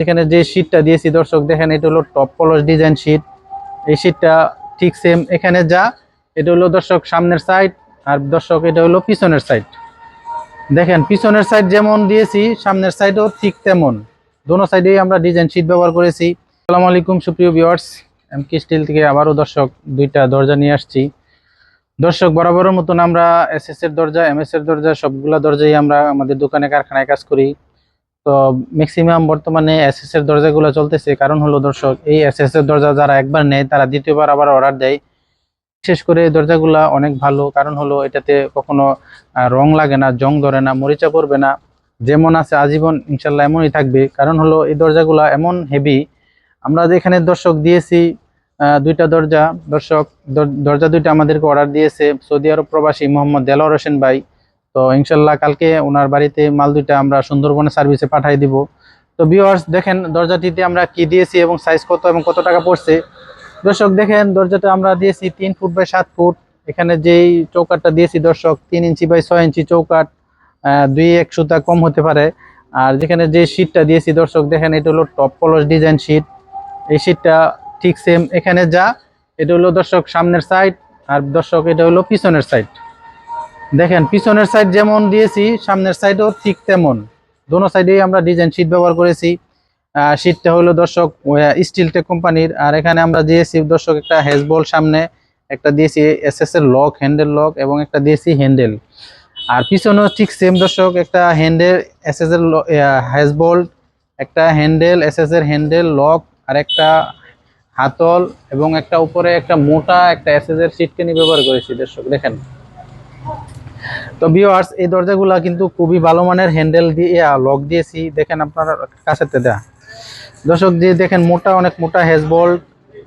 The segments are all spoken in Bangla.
এখানে যে শীটটা দিয়েছি দর্শক দেখেন, এটা হলো টপ পলস ডিজাইন শীট। এই শীটটা ঠিক সেম এখানে যা, এটা হলো দর্শক সামনের সাইড, আর দর্শক এটা হলো পিছনের সাইড। দেখেন পিছনের সাইড যেমন দিয়েছি সামনের সাইডও ঠিক তেমন, দোনো সাইডেই আমরা ডিজাইন শীট ব্যবহার করেছি। আসসালামু আলাইকুম সুপ্রিয় ভিউয়ার্স, এমকে স্টিল থেকে আবারও দর্শক দুইটা দরজা নিয়ে আসছি। দর্শক বরাবরের মতন আমরা এসএস এর দরজা, এমএস এর দরজা সবগুলা দরজাই আমরা আমাদের দোকানে কারখানায় কাজ করি। তো ম্যাক্সিমাম বর্তমানে এসএস এর দরজাগুলো চলতেছে, কারণ হলো দর্শক এই এসএস এর দরজা যারা একবার নেয় তারা দ্বিতীয়বার আবার অর্ডার দেয়। বিশেষ করে এই দরজাগুলা অনেক ভালো, কারণ হলো এটাতে কখনো রং লাগে না, জং ধরে না, মরিচা পড়বে না, যেমন আছে আজীবন ইনশাল্লাহ এমনই থাকবে। কারণ হলো এই দরজাগুলা এমন হেভি। আমরা যেখানে দর্শক দিয়েছি দুইটা দরজা, দর্শক দরজা দুইটা আমাদেরকে অর্ডার দিয়েছে সৌদি আরব প্রবাসী মোহাম্মদ দেলোয়ার হোসেন ভাই। তো ইনশাল্লাহ কালকে ওনার বাড়িতে মাল দুইটা আমরা সুন্দরবনে সার্ভিসে পাঠিয়ে দিব। তো ভিউয়ার্স দেখেন দরজাটিতে আমরা কি দিয়েছি এবং সাইজ কত এবং কত টাকা পড়ছে। দর্শক দেখেন দরজাটা আমরা দিয়েছি 3 ফুট বাই 7 ফুট। এখানে যেই চৌকাটটা দিয়েছি দর্শক 3 ইঞ্চি বাই 6 ইঞ্চি চৌকাট, 2-1 সুতা কম হতে পারে। আর যেখানে যে শীটটা দিয়েছি দর্শক দেখেন, এটা হলো টপ পলস ডিজাইন শীট। এই শীটটা ঠিক সেম এখানে যা, এটা হলো দর্শক সামনের সাইড, আর দর্শক এটা হলো পিছনের সাইড। দেখেন পিছনের সাইড যেমন দিয়েছি সামনের সাইডও ঠিক তেমন, দোনো সাইডেই আমরা ডিজাইন শীট ব্যবহার করেছি। শীটটা হলো দর্শক স্টিলটেক কোম্পানির। আর এখানে আমরা দিয়েছি দর্শক একটা হ্যাজবল সামনে, একটা দিয়েছি এসএস এর লক, হ্যান্ডেল লক, এবং একটা দিয়েছি হ্যান্ডেল। আর পিছনেও ঠিক সেম দর্শক, একটা হ্যান্ডেল এসএস এর হ্যাজবল, একটা হ্যান্ডেল এসএস এর হ্যান্ডেল লক, আর একটা হাতল, এবং একটা উপরে একটা মোটা একটা এসএস এর শীটকেনি ব্যবহার করেছি দর্শক দেখেন। তো ভিউয়ার্স এই দরজাগুলা কিন্তু খুবই ভালো মানের হ্যান্ডেল দিয়ে লক দিয়েছি, দেখেন আপনারা কাছেতে দেয়া দর্শক যে দেখেন মোটা, অনেক মোটা হ্যাজবোল্ট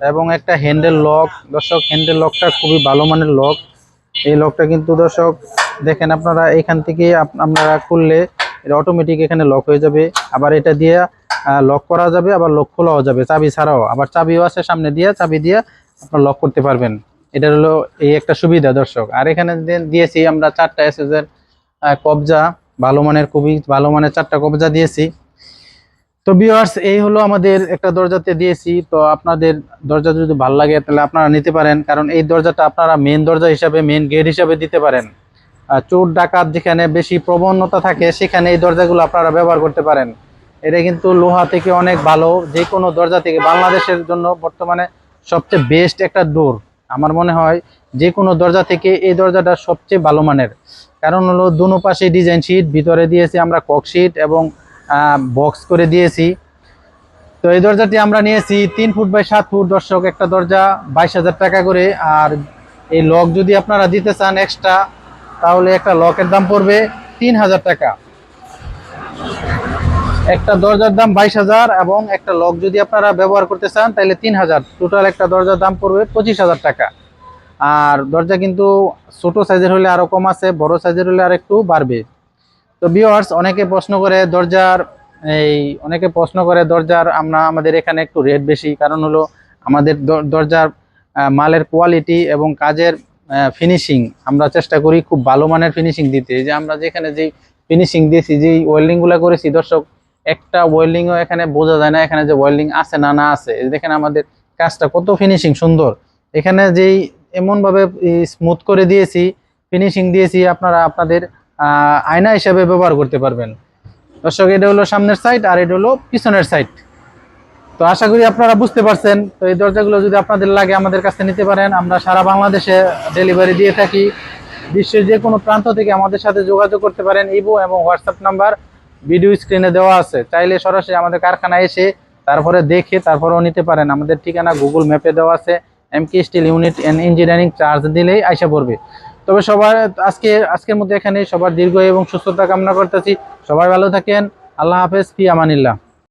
এবং একটা হ্যান্ডেল লক। দর্শক হ্যান্ডেল লকটা খুবই ভালো মানের লক। এই লকটা কিন্তু দর্শক দেখেন আপনারা এখান থেকে আপনারা খুললে এটা অটোমেটিক এখানে লক হয়ে যাবে। আবার এটা দিয়ে লক করা যাবে, আবার লক খোলাও যাবে চাবি ছাড়াও। আবার চাবিও আছে সামনে দিয়ে, চাবি দিয়ে আপনারা লক করতে পারবেন। এটা হলো এই একটা সুবিধা দর্শক। আর এখানে দিয়েছি আমরা 4টা এসএস এর কবজা, ভালো মানের, খুবই ভালো মানের 4টা কবজা দিয়েছি। তো ভিউয়ার্স এই হলো আমাদের একটা দরজাতে দিয়েছি। তো আপনাদের দরজা যদি ভালো লাগে তাহলে আপনারা নিতে পারেন, কারণ এই দরজাটা আপনারা মেন দরজা হিসাবে, মেন গেট হিসাবে দিতে পারেন। চোর ডাকাত যেখানে বেশি প্রবণতা থাকে সেখানে এই দরজাগুলো আপনারা ব্যবহার করতে পারেন। এটা কিন্তু লোহা থেকে অনেক ভালো, যে কোনো দরজা থেকে বাংলাদেশের জন্য বর্তমানে সবচেয়ে বেস্ট একটা ডোর। আমার মনে হয় যে কোনো দরজা থেকে এই দরজাটা সবচেয়ে ভালো মানের। কারণ হলো দুনো পাশে ডিজাইন শীট, ভিতরে দিয়েছি আমরা কক শীট এবং বক্স করে দিয়েছি। তো এই দরজাটি আমরা নিয়েছি 3 ফুট বাই 7 ফুট দর্শক, একটা দরজা 22,000 টাকা করে। আর এই লক যদি আপনারা দিতে চান এক্সট্রা, তাহলে একটা লকের দাম পড়বে 3,000 টাকা। একটা দরজার দাম 22,000 এবং একটা লক যদি আপনারা ব্যবহার করতে চান তাহলে 3,000, টোটাল একটা দরজার দাম পড়বে 25,000 টাকা। আর দরজা কিন্তু ছোট সাইজের হলে আরো কম আছে, বড় সাইজের হলে আর একটু বাড়বে। তো ভিউয়ার্স অনেকে প্রশ্ন করে দরজার আমাদের এখানে একটু রেট বেশি, কারণ হলো আমাদের দরজার মালের কোয়ালিটি এবং কাজের ফিনিশিং আমরা চেষ্টা করি খুব ভালো মানের ফিনিশিং দিতে। যে আমরা যেখানে যেই ফিনিশিং দিয়েছি, যেই ওয়েল্ডিংগুলো করেছি দর্শক, একটা ওয়েল্ডিংও এখানে বোঝা যায় না এখানে যে ওয়েল্ডিং আছে না না আছে। দেখেন আমাদের কাজটা কত ফিনিশিং সুন্দর, এখানে যেই এমনভাবে স্মুথ করে দিয়েছি, ফিনিশিং দিয়েছি, আপনারা আপনাদের আয়না হিসাবে ব্যবহার করতে পারবেন। দর্শক এটা হলো সামনের সাইড, আর এটা হলো পিছনের সাইড। তো আশা করি আপনারা বুঝতে পারছেন। তো এই দরজাগুলো যদি আপনাদের লাগে আমাদের কাছে নিতে পারেন, আমরা সারা বাংলাদেশে ডেলিভারি দিয়ে থাকি। বিশ্বের যে কোনো প্রান্ত থেকে আমাদের সাথে যোগাযোগ করতে পারেন। ইমো এবং হোয়াটসঅ্যাপ নাম্বার ভিডিও স্ক্রিনে দেওয়া আছে, চাইলে সরাসরি আমাদের কারখানায় এসে তারপরে দেখে তারপরেও নিতে পারেন। আমাদের ঠিকানা গুগল ম্যাপে দেওয়া আছে, MK steel unit and engineering, charge দিলেই আইসা পড়বে। তবে সবার আজকের মধ্যে এখানে সবার দীর্ঘ এবং সুস্থতা কামনা করতেছি। সবাই ভালো থাকেন। আল্লাহ হাফেজ, ফি আমানিল্লাহ।